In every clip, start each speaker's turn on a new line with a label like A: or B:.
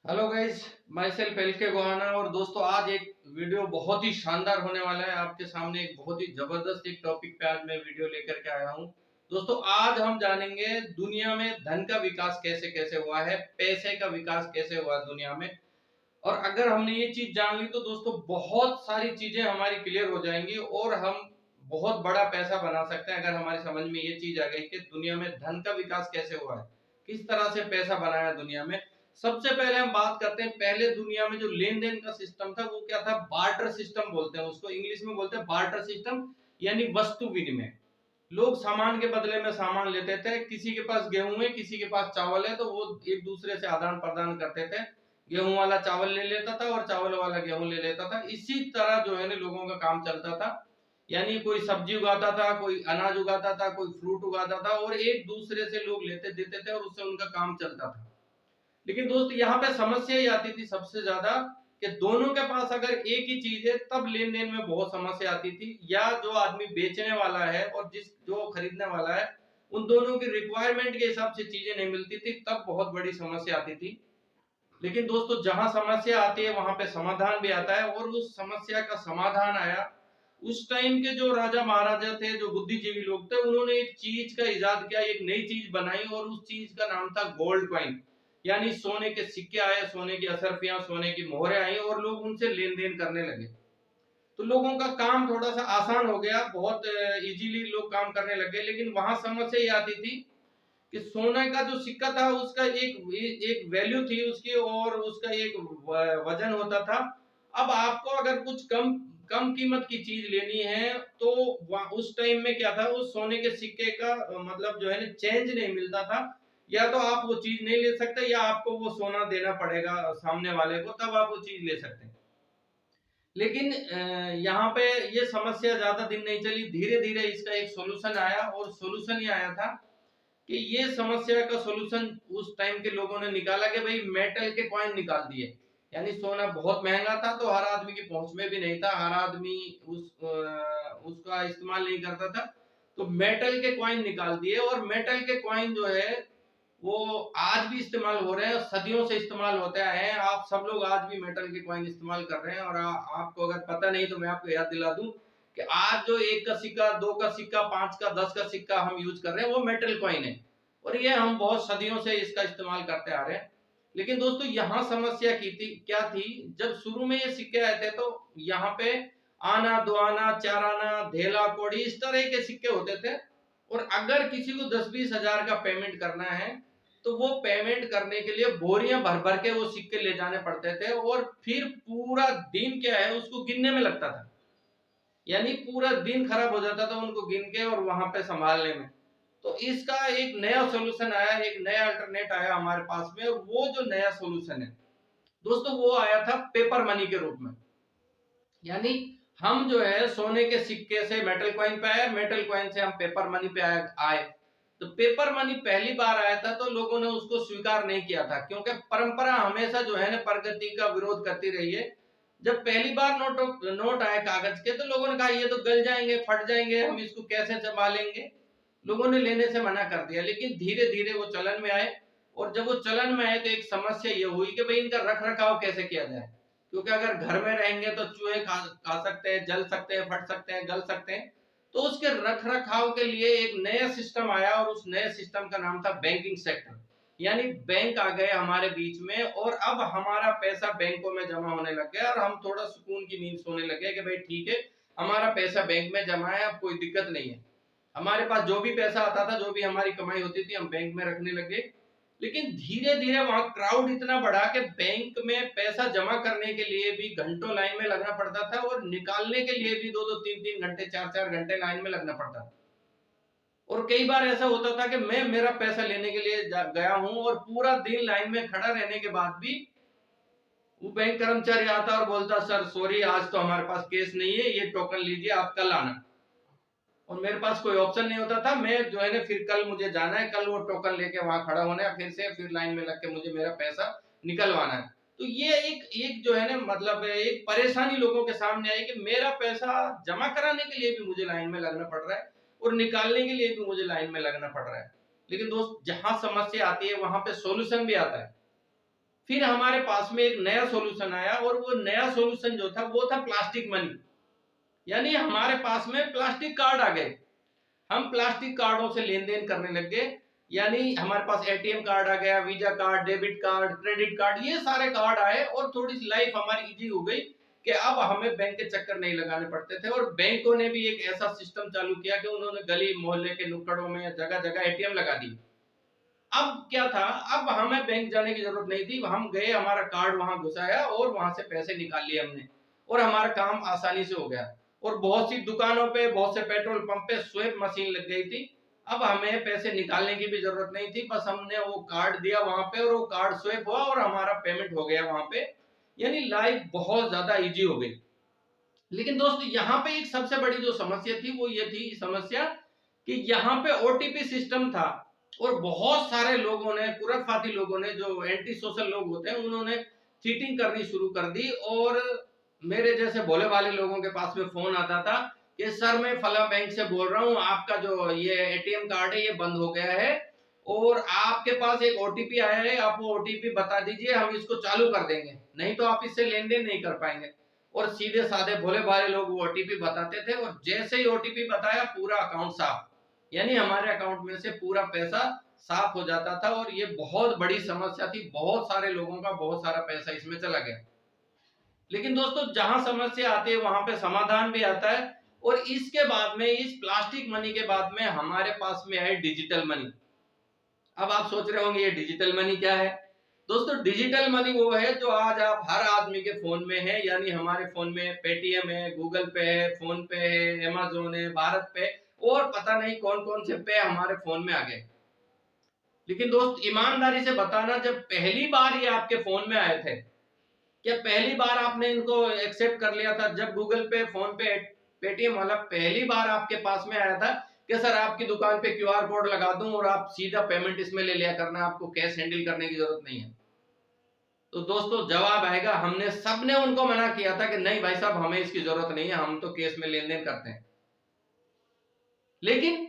A: Hello guys, my self L के गोहाना। और दोस्तों, आज एक वीडियो बहुत ही शानदार होने वाला है। आपके सामने एक बहुत ही जबरदस्त एक टॉपिक पे आज मैं वीडियो लेकर के आया हूँ। दोस्तों, आज हम जानेंगे दुनिया में धन का विकास कैसे कैसे हुआ है, पैसे का विकास कैसे हुआ है दुनिया में। और अगर हमने ये चीज जान ली तो दोस्तों बहुत सारी चीजें हमारी क्लियर हो जाएंगी और हम बहुत बड़ा पैसा बना सकते हैं अगर हमारी समझ में ये चीज आ गई कि दुनिया में धन का विकास कैसे हुआ है, किस तरह से पैसा बनाया दुनिया में। सबसे पहले हम बात करते हैं, पहले दुनिया में जो लेन देन का सिस्टम था वो क्या था? बार्टर सिस्टम बोलते हैं उसको, इंग्लिश में बोलते हैं बार्टर सिस्टम, यानी वस्तु विनिमय। लोग सामान के बदले में सामान लेते थे। किसी के पास गेहूं है, किसी के पास चावल है, तो वो एक दूसरे से आदान प्रदान करते थे। गेहूं वाला चावल ले लेता था और चावल वाला गेहूं ले लेता था। इसी तरह जो है ना लोगों का काम चलता था। यानी कोई सब्जी उगाता था, कोई अनाज उगाता था, कोई फ्रूट उगाता था और एक दूसरे से लोग लेते देते थे और उससे उनका काम चलता था। लेकिन दोस्त, यहाँ पे समस्या ही आती थी सबसे ज्यादा कि दोनों के पास अगर एक ही चीज है तब लेन देन में बहुत समस्या आती थी। या जो आदमी बेचने वाला है और जिस जो खरीदने वाला है, उन दोनों की रिक्वायरमेंट के हिसाब से चीजें नहीं मिलती थी, तब बहुत बड़ी समस्या आती थी। लेकिन दोस्तों, जहां समस्या आती है वहां पे समाधान भी आता है, और उस समस्या का समाधान आया। उस टाइम के जो राजा महाराजा थे, जो बुद्धिजीवी लोग थे, उन्होंने एक चीज का इजाद किया, एक नई चीज बनाई, और उस चीज का नाम था गोल्ड कॉइन। यानी सोने के सिक्के आए, सोने की असरफियां, सोने की मोहरें आई और लोग उनसे लेन देन करने लगे। तो लोगों का काम थोड़ा सा आसान हो गया, बहुत इजीली लोग काम करने लगे। लेकिन वहां समस्या ये आती थी कि सोने का जो सिक्का था उसका एक एक वैल्यू थी उसकी, और उसका एक वजन होता था। अब आपको अगर कुछ कम कम कीमत की चीज लेनी है तो उस टाइम में क्या था, उस सोने के सिक्के का मतलब जो है ना चेंज नहीं मिलता था। या तो आप वो चीज नहीं ले सकते, या आपको वो सोना देना पड़ेगा सामने वाले को, तब आप वो चीज ले सकते हैं। लेकिन यहाँ पे ये समस्या ज्यादा दिन नहीं चली, धीरे धीरे इसका एक सोल्यूशन आया। और सोल्यूशन ये आया था कि ये समस्या का सॉल्यूशन उस टाइम के लोगों ने निकाला कि भाई मेटल के कॉइन निकाल दिए। यानी सोना बहुत महंगा था तो हर आदमी की पहुंच में भी नहीं था, हर आदमी उसका इस्तेमाल नहीं करता था। तो मेटल के कॉइन निकाल दिए, और मेटल के कॉइन जो है वो आज भी इस्तेमाल हो रहे हैं, सदियों से इस्तेमाल होते आए हैं। आप सब लोग आज भी मेटल के कॉइन इस्तेमाल कर रहे हैं। और आपको अगर पता नहीं तो मैं आपको याद दिला दूं कि आज जो एक का सिक्का, दो का सिक्का, पांच का, 10 का सिक्का हम यूज कर रहे हैं वो मेटल कॉइन है। और ये हम बहुत सदियों से इसका इस्तेमाल करते आ रहे हैं। लेकिन दोस्तों, यहाँ समस्या की थी क्या थी? जब शुरू में ये सिक्के आए थे तो यहाँ पे आना, दो आना, चार आना, धेला, कौड़ी, इस तरह के सिक्के होते थे। और अगर किसी को 10-20 हजार का पेमेंट करना है तो वो पेमेंट करने के लिए बोरियां भर भर के वो सिक्के ले जाने पड़ते थे, और फिर पूरा दिन क्या है उसको गिनने में लगता था। यानी पूरा दिन खराब हो जाता था उनको गिन के और वहां पे संभालने में। तो इसका एक नया सॉल्यूशन आया, एक नया अल्टरनेट आया हमारे पास में, और वो जो नया सॉल्यूशन है दोस्तों वो आया था पेपर मनी के रूप में। यानी हम जो है सोने के सिक्के से मेटल कॉइन पे आए, मेटल कॉइन से हम पेपर मनी पे आए। तो पेपर मनी पहली बार आया था तो लोगों ने उसको स्वीकार नहीं किया था, क्योंकि परंपरा हमेशा जो है ना प्रगति का विरोध करती रही है। जब पहली बार नोट आए कागज के तो लोगों ने कहा ये तो गल जाएंगे, फट जाएंगे, हम इसको कैसे संभालेंगे। लोगों ने लेने से मना कर दिया। लेकिन धीरे धीरे वो चलन में आए, और जब वो चलन में आए तो एक समस्या ये हुई कि भाई इनका रख रखाव कैसे किया जाए। क्योंकि अगर घर में रहेंगे तो चूहे खा सकते हैं, जल सकते हैं, फट सकते हैं, गल सकते हैं। तो उसके रख रखाव के लिए एक नया सिस्टम आया, और उस नए सिस्टम का नाम था बैंकिंग सेक्टर। यानी बैंक आ गए हमारे बीच में, और अब हमारा पैसा बैंकों में जमा होने लग गया, और हम थोड़ा सुकून की नींद सोने लगे कि भाई ठीक है, हमारा पैसा बैंक में जमा है, अब कोई दिक्कत नहीं है। हमारे पास जो भी पैसा आता था, जो भी हमारी कमाई होती थी, हम बैंक में रखने लगे। लेकिन धीरे धीरे वहां क्राउड इतना बढ़ा कि बैंक में पैसा जमा करने के लिए भी घंटों लाइन में लगना पड़ता था, और निकालने के लिए भी 2-2, 3-3 घंटे, 4-4 घंटे लाइन में लगना पड़ता था। और कई बार ऐसा होता था कि मैं मेरा पैसा लेने के लिए गया हूं, और पूरा दिन लाइन में खड़ा रहने के बाद भी वो बैंक कर्मचारी आता और बोलता, सर सॉरी, आज तो हमारे पास केस नहीं है, ये टोकन लीजिए, आप कल आना। और मेरे पास कोई ऑप्शन नहीं होता था, मैं जो है ना फिर कल मुझे जाना है, कल वो टोकन लेके वहां खड़ा होना है, फिर से फिर लाइन में लग के मुझे मेरा पैसा निकलवाना है। तो ये एक एक जो है ना मतलब एक परेशानी लोगों के सामने आई कि मेरा पैसा जमा कराने के लिए भी मुझे लाइन में लगना पड़ रहा है, और निकालने के लिए भी मुझे लाइन में लगना पड़ रहा है। लेकिन दोस्त, जहां समस्या आती है वहां पे सोल्यूशन भी आता है। फिर हमारे पास में एक नया सॉल्यूशन आया और वो नया सॉल्यूशन जो था वो था प्लास्टिक मनी। यानी हमारे पास में प्लास्टिक कार्ड आ गए, हम प्लास्टिक कार्डों से लेन देन करने लग गए। यानी हमारे पास एटीएम कार्ड आ गया, visa card, debit card, credit card, ये सारे कार्ड आए और थोड़ी सी लाइफ हमारी इजी हो गई कि अब हमें बैंक के चक्कर नहीं लगाने पड़ते थे। और बैंकों ने भी एक ऐसा सिस्टम चालू किया कि उन्होंने गली मोहल्ले के नुक्कड़ों में जगह जगह एटीएम लगा दी। अब क्या था, अब हमें बैंक जाने की जरूरत नहीं थी, हम गए, हमारा कार्ड वहां घुसाया और वहां से पैसे निकाल लिए हमने और हमारा काम आसानी से हो गया। और बहुत सी दुकानों पे, बहुत से पेट्रोल पंप पे स्वेप मशीन लग गई थी। अब हमें पैसे निकालने की भी जरूरत नहीं थी, बस हमने वो कार्ड दिया वहां पे और वो कार्ड स्वेप हुआ और हमारा पेमेंट हो गया वहां पे। यानी लाइफ बहुत ज्यादा इजी हो गई। लेकिन दोस्त यहाँ पे एक सबसे बड़ी जो समस्या थी वो ये थी समस्या कि यहाँ पे ओटीपी सिस्टम था और बहुत सारे लोगों ने, कुरतफाती लोगों ने, जो एंटी सोशल लोग होते हैं, उन्होंने चीटिंग करनी शुरू कर दी। और मेरे जैसे भोले भाले लोगों के पास में फोन आता था कि सर मैं फला बैंक से बोल रहा हूँ, आपका जो ये एटीएम कार्ड है ये बंद हो गया है और आपके पास एक ओटीपी आया है, आप वो ओटीपी बता दीजिए, हम इसको चालू कर देंगे, नहीं तो आप इससे लेन देन नहीं कर पाएंगे। और सीधे साधे भोले भाले लोग वो ओटीपी बताते थे और जैसे ही ओटीपी बताया पूरा अकाउंट साफ, यानी हमारे अकाउंट में से पूरा पैसा साफ हो जाता था। और ये बहुत बड़ी समस्या थी, बहुत सारे लोगों का बहुत सारा पैसा इसमें चला गया। लेकिन दोस्तों जहां समस्या आती है वहां पे समाधान भी आता है। और इसके बाद में, इस प्लास्टिक मनी के बाद में हमारे पास में है डिजिटल मनी। अब आप सोच रहे होंगे ये डिजिटल मनी क्या है। दोस्तों डिजिटल मनी वो है जो आज आप हर आदमी के फोन में है। यानी हमारे फोन में पेटीएम है, गूगल पे है, फोन पे है, अमेज़न है, भारत पे और पता नहीं कौन कौन से पे हमारे फोन में आ गए। लेकिन दोस्त ईमानदारी से बताना, जब पहली बार ये आपके फोन में आए थे, क्या पहली बार आपने इनको एक्सेप्ट कर लिया था? जब गूगल पे, फोन पे, पेटीएम वाला पहली बार आपके पास में आया था कि सर आपकी दुकान पे क्यूआर कोड लगा दूं और आप सीधा पेमेंट इसमें ले लिया करना, आपको कैश हैंडल करने की जरूरत नहीं है? तो दोस्तों जवाब आएगा, हमने सबने उनको मना किया था कि नहीं भाई साहब हमें इसकी जरूरत नहीं है, हम तो कैश में लेन देन करते हैं। लेकिन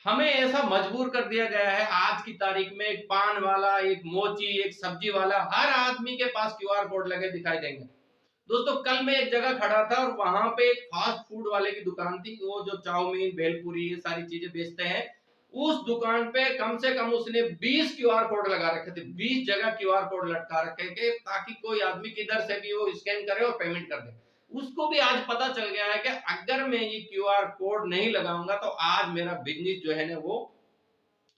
A: हमें ऐसा मजबूर कर दिया गया है आज की तारीख में, एक पान वाला, एक मोची, एक सब्जी वाला, हर आदमी के पास क्यूआर कोड लगे दिखाई देंगे। दोस्तों कल मैं एक जगह खड़ा था और वहां पे एक फास्ट फूड वाले की दुकान थी, वो जो चाउमीन, भेलपुरी, ये सारी चीजें बेचते हैं। उस दुकान पे कम से कम उसने 20 क्यूआर कोड लगा रखे थे, 20 जगह क्यूआर कोड लटका रखे थे ताकि कोई आदमी किधर से भी वो स्कैन करे और पेमेंट कर दे। उसको भी आज पता चल गया है कि अगर मैं ये क्यूआर कोड नहीं लगाऊंगा तो आज मेरा बिजनेस जो है ना वो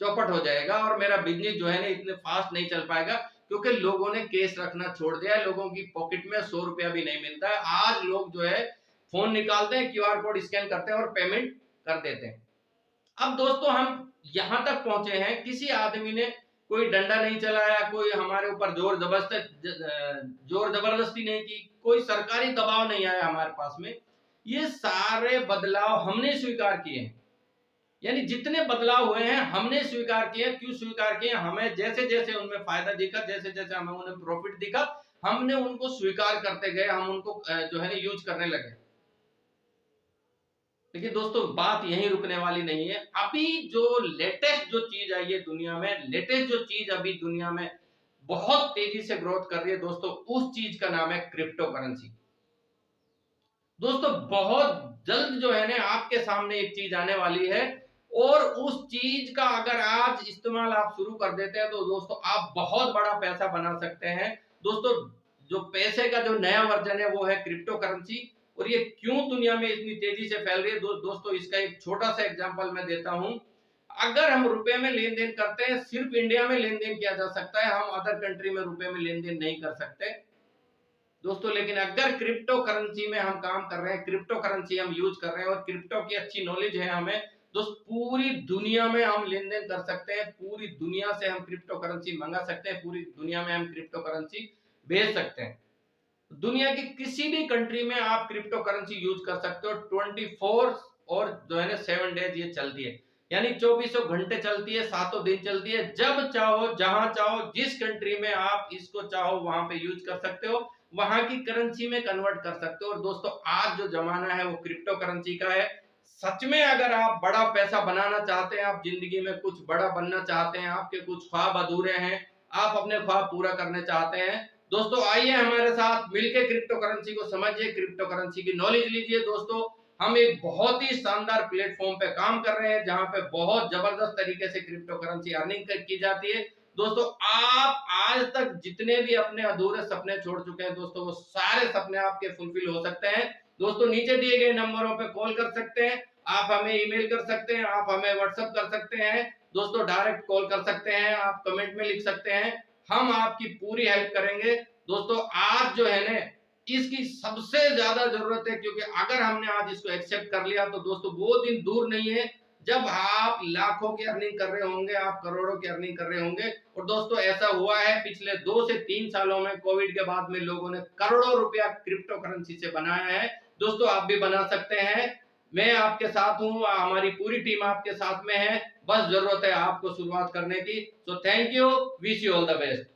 A: चौपट हो जाएगा और मेरा बिजनेस जो है ना इतने फास्ट नहीं चल पाएगा, क्योंकि लोगों ने केस रखना छोड़ दिया है। लोगों की पॉकेट में 100 रुपया भी नहीं मिलता है। आज लोग जो है फोन निकालते हैं, क्यूआर कोड स्कैन करते हैं और पेमेंट कर देते हैं। अब दोस्तों हम यहां तक पहुंचे हैं, किसी आदमी ने कोई डंडा नहीं चलाया, कोई हमारे ऊपर जोर जबरदस्ती नहीं की, कोई सरकारी दबाव नहीं आया हमारे पास में। ये सारे बदलाव हमने स्वीकार किए हैं। यानी जितने बदलाव हुए हैं हमने स्वीकार किए। क्यों स्वीकार किए? हमें जैसे जैसे उनमें फायदा दिखा, जैसे जैसे हमें उन्हें प्रॉफिट दिखा, हमने उनको स्वीकार करते गए, हम उनको जो है ना यूज करने लगे। लेकिन दोस्तों बात यहीं रुकने वाली नहीं है। अभी जो लेटेस्ट जो चीज आई है दुनिया में, लेटेस्ट जो चीज अभी दुनिया में बहुत तेजी से ग्रोथ कर रही है दोस्तों, उस चीज का नाम है क्रिप्टो करेंसी। दोस्तों बहुत जल्द जो है ना आपके सामने एक चीज आने वाली है और उस चीज का अगर आज इस्तेमाल आप शुरू कर देते हैं तो दोस्तों आप बहुत बड़ा पैसा बना सकते हैं। दोस्तों जो पैसे का जो नया वर्जन है वो है क्रिप्टो करेंसी। और ये क्यों दुनिया में इतनी तेजी से फैल रही है दोस्तों इसका एक छोटा सा एग्जांपल मैं देता हूं। अगर हम रुपए में लेन देन करते हैं, सिर्फ इंडिया में लेन देन किया जा सकता है, हम अदर कंट्री में रुपए में लेन देन नहीं कर सकते दोस्तों। लेकिन अगर क्रिप्टो करेंसी में हम काम कर रहे हैं, क्रिप्टो करेंसी हम यूज कर रहे हैं और क्रिप्टो की अच्छी नॉलेज है हमें, दोस्त पूरी दुनिया में हम लेन देन कर सकते हैं, पूरी दुनिया से हम क्रिप्टो करेंसी मंगा सकते हैं, पूरी दुनिया में हम क्रिप्टो करेंसी भेज सकते हैं। दुनिया की किसी भी कंट्री में आप क्रिप्टो करेंसी यूज कर सकते हो। 24 और जो है ना 7 डेज ये चलती है, यानी 24 घंटे चलती है, 7 दिन चलती है। जब चाहो, जहां चाहो, जिस कंट्री में आप इसको चाहो वहां पे यूज कर सकते हो, वहां की करेंसी में कन्वर्ट कर सकते हो। और दोस्तों आज जो जमाना है वो क्रिप्टो करेंसी का है। सच में अगर आप बड़ा पैसा बनाना चाहते हैं, आप जिंदगी में कुछ बड़ा बनना चाहते हैं, आपके कुछ ख्वाब अधूरे हैं, आप अपने ख्वाब पूरा करने चाहते हैं। दोस्तों आइए हमारे साथ मिलकर क्रिप्टो करेंसी को समझिए, क्रिप्टो करेंसी की नॉलेज लीजिए। दोस्तों हम एक बहुत ही शानदार प्लेटफॉर्म पे काम कर रहे हैं जहां पे बहुत जबरदस्त तरीके से क्रिप्टो करेंसी अर्निंग की जाती है। दोस्तों आप आज तक जितने भी अपने अधूरे सपने छोड़ चुके हैं दोस्तों, वो सारे सपने आपके फुलफिल हो सकते हैं। दोस्तों नीचे दिए गए नंबरों पे कॉल कर सकते हैं, आप हमें ईमेल कर सकते हैं, आप हमें व्हाट्सएप कर सकते हैं। दोस्तों डायरेक्ट कॉल कर सकते हैं, आप कमेंट में लिख सकते हैं, हम आपकी पूरी हेल्प करेंगे। दोस्तों आज जो है ना, इसकी सबसे ज्यादा जरूरत है, क्योंकि अगर हमने आज इसको एक्सेप्ट कर लिया तो दोस्तों वो दिन दूर नहीं है जब आप लाखों की अर्निंग कर रहे होंगे, आप करोड़ों की अर्निंग कर रहे होंगे। और दोस्तों ऐसा हुआ है पिछले 2 से 3 सालों में, कोविड के बाद में लोगों ने करोड़ों रुपया क्रिप्टो करेंसी से बनाया है। दोस्तों आप भी बना सकते हैं, मैं आपके साथ हूं, हमारी पूरी टीम आपके साथ में है, बस जरूरत है आपको शुरुआत करने की। So thank you, wish you all the best.